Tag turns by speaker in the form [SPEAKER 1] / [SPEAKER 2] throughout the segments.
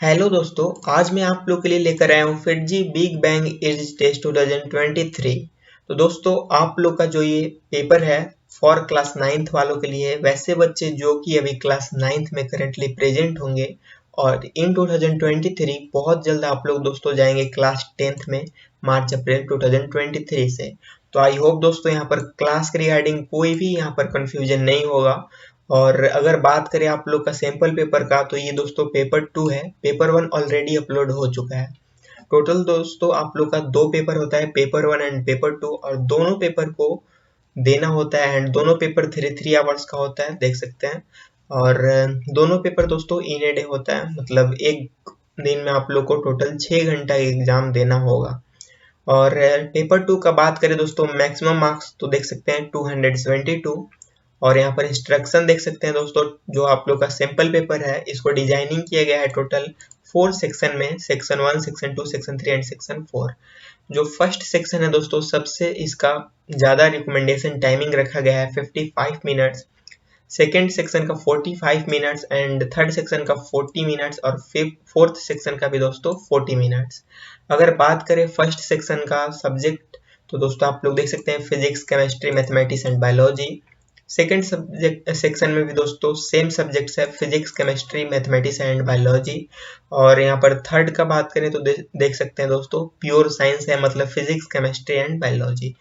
[SPEAKER 1] Hello दोस्तों, आज मैं आप लोग के लिए लेकर आया हूँ FIITJEE big bang edge test 2023। तो दोस्तों, आप लोग का जो ये पेपर है फॉर क्लास 9th वालों के लिए, वैसे बच्चे जो कि अभी क्लास 9th में करेंटली प्रेजेंट होंगे और इन 2023 बहुत जल्द आप लोग दोस्तों जाएंगे क्लास 10th में मार्च अप्रैल 2023 से। तो आई होप दोस्तों यहाँ पर क्लास के रिगार्डिंग कोई भी यहाँ पर कंफ्यूजन नहीं होगा। और अगर बात करें आप लोग का सैंपल पेपर का, तो ये दोस्तों पेपर 2 है। पेपर 1 ऑलरेडी अपलोड हो चुका है। टोटल दोस्तों आप लोग का दो पेपर होता है, पेपर 1 एंड पेपर 2, और दोनों पेपर को देना होता है एंड दोनों पेपर 3 आवर्स का होता है, देख सकते हैं। और दोनों पेपर दोस्तों इन ए डे होता है, मतलब एक दिन में आप लोग को टोटल 6 घंटा एग्जाम देना होगा। और पेपर 2 का बात करें दोस्तों, मैक्सिमम मार्क्स तो देख सकते हैं 272। और यहाँ पर इंस्ट्रक्शन देख सकते हैं दोस्तों, जो आप लोग का सैंपल पेपर है इसको डिजाइनिंग किया गया है टोटल 4 सेक्शन में, section 1, section 2, section 3 and section 4। जो फर्स्ट सेक्शन है दोस्तों, सबसे इसका ज़्यादा रिकमेंडेशन टाइमिंग रखा गया है 55 मिनट्स, सेकेंड सेक्शन का 45 मिनट्स एंड थर्ड सेक्शन का 40 मिनट्स और फोर्थ सेक्शन का भी दोस्तों 40 मिनट्स। अगर बात करें फर्स्ट सेक्शन का सब्जेक्ट, तो दोस्तों आप लोग देख सकते हैं physics, chemistry, mathematics and biology. Second subject section में भी दोस्तों सेम सब्जेक्ट्स है, physics, chemistry, mathematics and biology. और यहाँ पर थर्ड का बात करें तो देख सकते हैं दोस्तों प्योर साइंस है, मतलब फिजिक्स, केमिस्ट्री एंड बायोलॉजी।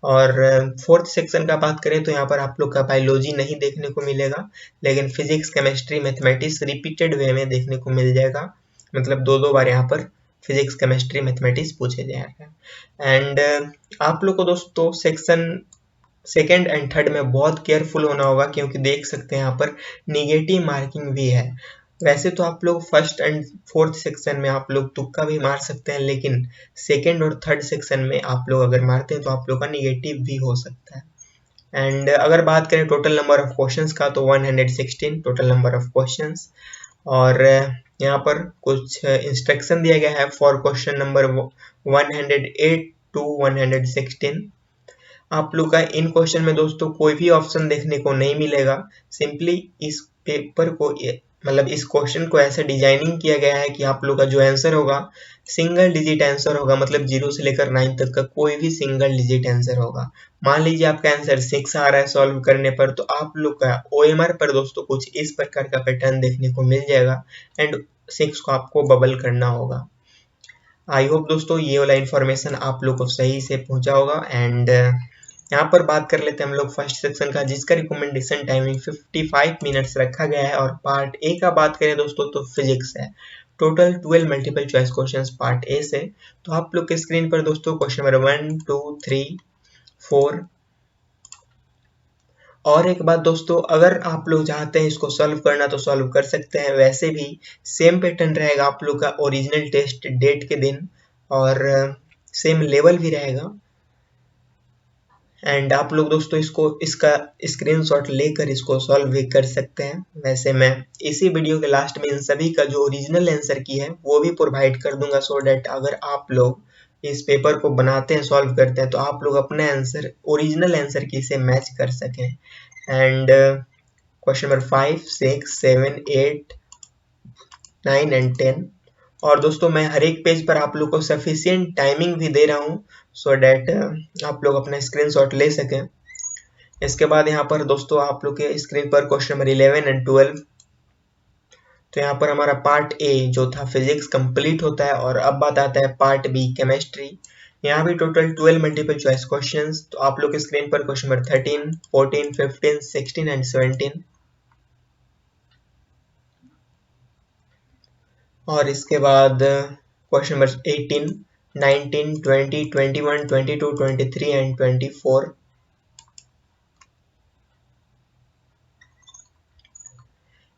[SPEAKER 1] और फोर्थ सेक्शन का बात करें तो यहाँ पर आप लोग का बायोलॉजी नहीं देखने को मिलेगा, लेकिन फिजिक्स, केमिस्ट्री, मैथमेटिक्स रिपीटेड वे में देखने को मिल जाएगा, मतलब दो दो बार यहाँ पर फिजिक्स, केमिस्ट्री, मैथमेटिक्स पूछे जाएगा। एंड आप लोग को दोस्तों सेक्शन सेकेंड एंड थर्ड में बहुत केयरफुल होना होगा, क्योंकि देख सकते हैं यहाँ पर निगेटिव मार्किंग भी है। वैसे तो आप लोग फर्स्ट एंड फोर्थ सेक्शन में आप लोग तुक्का भी मार सकते हैं, लेकिन सेकेंड और थर्ड सेक्शन में आप लोग अगर मारते हैं तो आप लोग का निगेटिव भी हो सकता है। एंड अगर बात करें टोटल नंबर ऑफ क्वेश्चंस का, तो 116 टोटल नंबर ऑफ क्वेश्चंस। और यहाँ पर कुछ इंस्ट्रक्शन दिया गया है फॉर क्वेश्चन नंबर 108 टू 116। आप लोग का इन क्वेश्चन में दोस्तों कोई भी ऑप्शन देखने को नहीं मिलेगा। सिंपली इस पेपर को मतलब इस क्वेश्चन को ऐसे डिजाइनिंग किया गया है कि आप लोग का जो आंसर होगा सिंगल डिजिट आंसर होगा, मतलब 0 से लेकर 9 तक का कोई भी सिंगल डिजिट आंसर होगा। मान लीजिए आपका आंसर 6 आ रहा है सॉल्व करने पर, तो आप लोग का OMR पर दोस्तों कुछ इस प्रकार का पैटर्न देखने को मिल जाएगा एंड 6 को आपको बबल करना होगा। आई होप दोस्तों ये वाला इन्फॉर्मेशन आप लोग को सही से पहुंचा होगा। एंड यहाँ पर बात कर लेते हैं हम लोग फर्स्ट सेक्शन का, जिसका रिकमेंडेशन टाइमिंग 55 मिनट्स रखा गया है। और पार्ट ए का बात करें दोस्तों तो फिजिक्स है, total 12 multiple choice questions part A से। तो आप लोग के स्क्रीन पर दोस्तों क्वेश्चन नंबर 1, 2, 3, 4। और एक बात दोस्तों, अगर आप लोग चाहते हैं इसको सॉल्व करना तो सॉल्व कर सकते हैं, वैसे भी सेम पैटर्न रहेगा आप लोग का ओरिजिनल टेस्ट डेट के दिन, और सेम लेवल भी रहेगा। एंड आप लोग दोस्तों इसका स्क्रीनशॉट लेकर इसको सॉल्व भी कर सकते हैं। वैसे मैं इसी वीडियो के लास्ट में इन सभी का जो ओरिजिनल आंसर की है वो भी प्रोवाइड कर दूंगा, सो डैट अगर आप लोग इस पेपर को बनाते हैं, सॉल्व करते हैं, तो आप लोग अपना आंसर ओरिजिनल आंसर की से मैच कर सकें। And question number 5, 6, 7, 8, 9 and 10। और दोस्तों मैं हर एक पेज पर आप लोग को सफिशियंट टाइमिंग भी दे रहा हूँ, सो डैट आप लोग अपना स्क्रीनशॉट ले सकें। इसके बाद यहाँ पर दोस्तों आप लोग के स्क्रीन पर क्वेश्चन नंबर 11 एंड 12। तो यहाँ पर हमारा पार्ट ए जो था फिजिक्स कंप्लीट होता है, और अब बात आता है पार्ट बी केमिस्ट्री। यहाँ भी टोटल 12 मल्टीपल चॉइस क्वेश्चंस। तो आप लोग के स्क्रीन पर क्वेश्चन नंबर 13, 14, 15, 16 एंड 17। और इसके बाद क्वेश्चन नंबर 18, 19, 20, 21, 22, 23 एंड 24।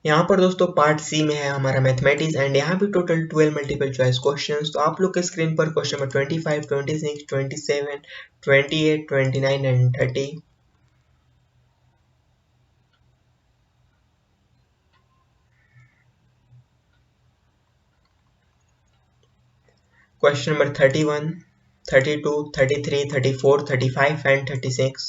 [SPEAKER 1] यहाँ पर दोस्तों पार्ट सी में है हमारा मैथमेटिक्स, एंड यहाँ भी टोटल 12 मल्टीपल चॉइस क्वेश्चंस। तो आप लोग के स्क्रीन पर question number 25, 26, 27, 28, 29 and 30। Question number 31, 32, 33, 34, 35 and 36।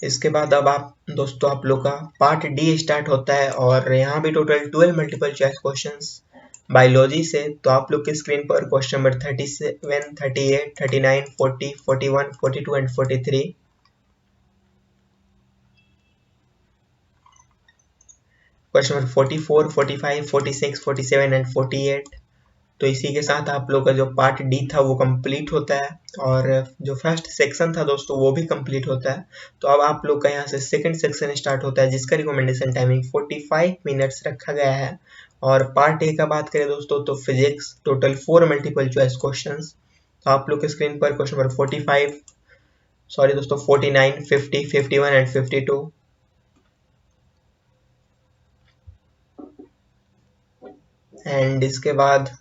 [SPEAKER 1] इसके बाद अब आप दोस्तों आप लोग का पार्ट डी स्टार्ट होता है और यहाँ भी total 12 multiple choice questions biology से। तो आप लोग के स्क्रीन पर question number 37, 38, 39, 40, 41, 42 and 43, question number 44, 45, 46, 47 and 48। तो इसी के साथ आप लोग का जो पार्ट डी था वो कंप्लीट होता है और जो फर्स्ट सेक्शन था दोस्तों वो भी कंप्लीट होता है। तो अब आप लोग का यहाँ से सेकंड सेक्शन स्टार्ट होता है जिसका रिकमेंडेशन टाइमिंग 45 मिनट्स रखा गया है। और पार्ट ए का बात करें दोस्तों तो physics total 4 multiple choice questions. तो आप लोग के स्क्रीन पर क्वेश्चन नंबर 45, सॉरी दोस्तों 49, 50, 51 एंड 52। एंड इसके बाद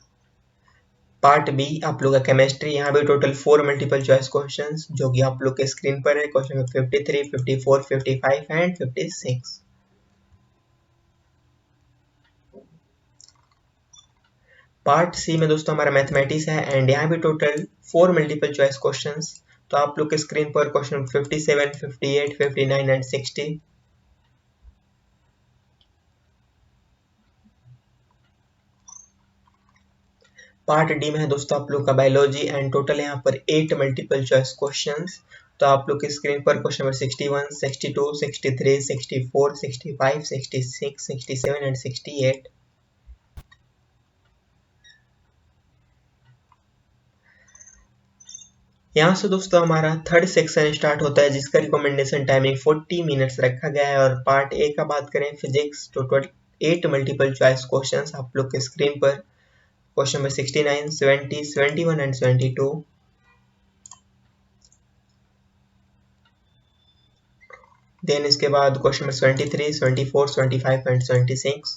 [SPEAKER 1] पार्ट बी आप लोग का केमिस्ट्री, यहाँ भी टोटल 4 मल्टीपल चॉइस क्वेश्चंस जो कि आप लोग के स्क्रीन पर है। Question number 53, 54, 55 and 56। Part C में दोस्तों हमारा मैथमेटिक्स है एंड यहाँ भी टोटल 4 मल्टीपल चॉइस क्वेश्चंस। तो आप लोग के स्क्रीन पर question number 57, 58, 59 and 60। Part D में है दोस्तों आप लोग का बायोलॉजी एंड टोटल यहाँ पर 8 मल्टीपल चॉइस क्वेश्चंस। तो आप लोग की स्क्रीन पर क्वेश्चन नंबर 61, 62, 63, 64, 65, 66, 67 एंड 68। यहाँ से दोस्तों हमारा थर्ड सेक्शन स्टार्ट होता है जिसका रिकमेंडेशन टाइमिंग 40 मिनट्स रखा गया है। और पार्ट ए का बात करें physics total 8 multiple choice questions आप लोग के स्क्रीन पर क्वेश्चन नंबर 69, 70, 71 एंड 72। देन इसके बाद क्वेश्चन नंबर 73, 74, 75 एंड 76।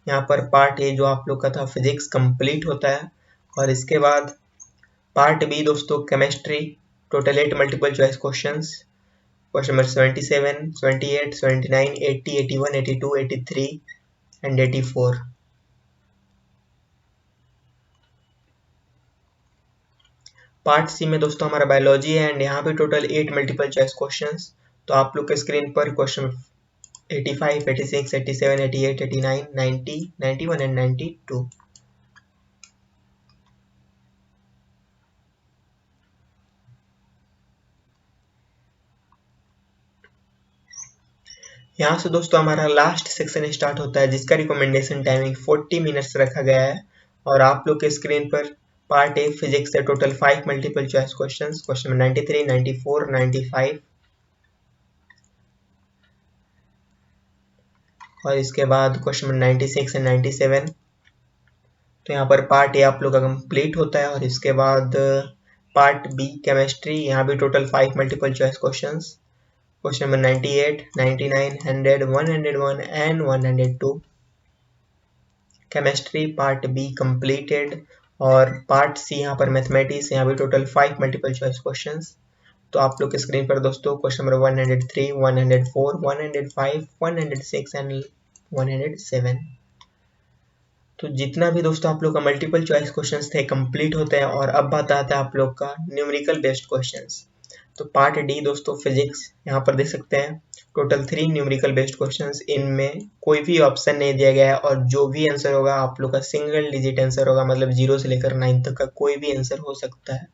[SPEAKER 1] यहाँ पर पार्ट ए जो आप लोग का था फिजिक्स कंप्लीट होता है। और इसके बाद पार्ट बी दोस्तों chemistry total 8 multiple choice questions. Question number 77, 78, 79, 80, 81, 82, 83 and 84। Part C में दोस्तों हमारा बायोलॉजी है एंड यहाँ पे टोटल 8 मल्टीपल चॉइस क्वेश्चंस। तो आप लोग के स्क्रीन पर क्वेश्चन 85, 86, 87, 88, 89, 90, 91 एंड 92। यहाँ से दोस्तों हमारा लास्ट सेक्शन स्टार्ट होता है जिसका रिकमेंडेशन टाइमिंग 40 मिनट्स रखा गया है। और आप लोग के स्क्रीन पर पार्ट ए फिजिक्स है total 5 multiple choice questions. Question 93, 94, 95 और इसके बाद क्वेश्चन 96 एंड 97। तो यहाँ पर पार्ट ए आप लोग का कंप्लीट होता है। और इसके बाद पार्ट बी केमिस्ट्री, यहाँ भी total 5 multiple choice questions. Question number 98, 99, 100, 101 and 102। Chemistry part be completed. और पार्ट सी यहाँ पर मैथमेटिक्स, यहाँ भी टोटल 5 मल्टीपल चॉइस क्वेश्चंस। तो आप लोग के स्क्रीन पर दोस्तों क्वेश्चन नंबर 103, 104, 105, 106 एंड 107। तो जितना भी दोस्तों आप लोग का मल्टीपल चॉइस क्वेश्चंस थे कंप्लीट होते हैं। और अब बात आता है आप लोग का न्यूमेरिकल बेस्ड क्वेश्चंस। तो पार्ट डी दोस्तों फिजिक्स, यहाँ पर देख सकते हैं टोटल 3 न्यूमेरिकल बेस्ड क्वेश्चंस। इनमें कोई भी ऑप्शन नहीं दिया गया है और जो भी आंसर होगा आप लोग का सिंगल डिजिट आंसर होगा, मतलब 0 से लेकर 9 तक का कोई भी आंसर हो सकता है।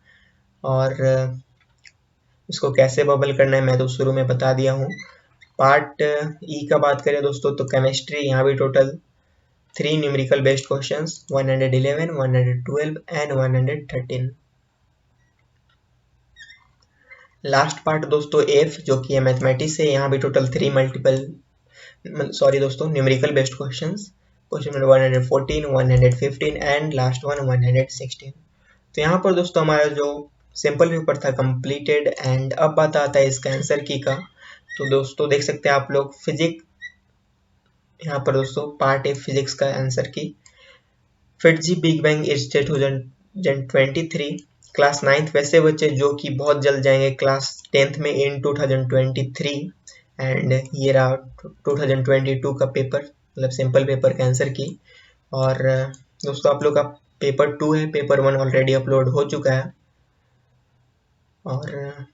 [SPEAKER 1] और इसको कैसे बबल करना है मैं तो शुरू में बता दिया हूँ। पार्ट ई का बात करें दोस्तों तो केमिस्ट्री, यहाँ भी total 3 numerical based questions 111, 112 and 113। Last part दोस्तों एफ जो कि है मैथमेटिक्स है, यहाँ भी total 3 numerical based questions. Question number 114, 115 and last one 116। तो यहाँ पर दोस्तों हमारा जो सिंपल पेपर था कंप्लीटेड। एंड अब बात आता है इसका आंसर की का। तो दोस्तों देख सकते हैं आप लोग फिजिक्स, यहाँ पर दोस्तों पार्ट ए फिजिक्स का आंसर की FIITJEE big bang is 2023 class 9th वैसे बच्चे जो कि बहुत जल्द जाएंगे क्लास 10th में इन 2023। एंड ये रहा 2022 का पेपर, मतलब सिंपल पेपर का आंसर की। और दोस्तों आप लोग का पेपर 2 है, पेपर 1 ऑलरेडी अपलोड हो चुका है। और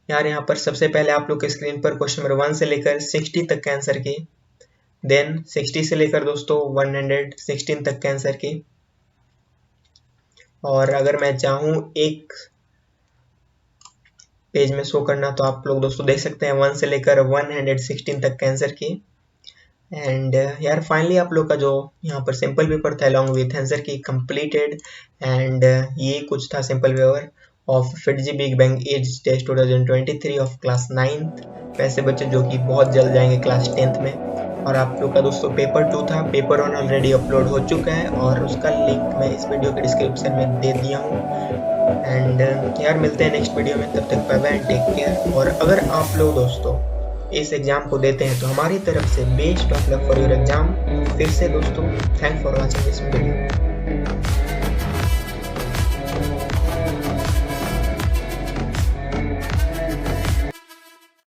[SPEAKER 1] यार यहाँ पर सबसे पहले आप लोग के स्क्रीन पर क्वेश्चन नंबर 1 से लेकर 60 तक के आंसर की, देन 60 से लेकर दोस्तों 116 तक के आंसर की। और अगर मैं चाहूँ एक पेज में शो करना तो आप लोग दोस्तों देख सकते हैं 1 से लेकर 116 तक के आंसर की। एंड यार फाइनली आप लोग का जो यहाँ पर सिंपल पेपर था along with answer key completed. And ये कुछ था simple paper of FIITJEE big bang edge test 2023 of class 9th। वैसे बच्चे जो कि बहुत जल्द जाएंगे क्लास 10th में। और आप लोग का दोस्तों पेपर 2 था, पेपर 1 ऑलरेडी अपलोड हो चुका है और उसका लिंक मैं इस वीडियो के डिस्क्रिप्शन में दे दिया हूँ। एंड यार मिलते हैं नेक्स्ट वीडियो में, तब तक बाय बाय, टेक केयर। और अगर आप लोग दोस्तों इस एग्जाम को देते हैं तो हमारी तरफ से best of luck for your exam. फिर से दोस्तों thank for watching this video.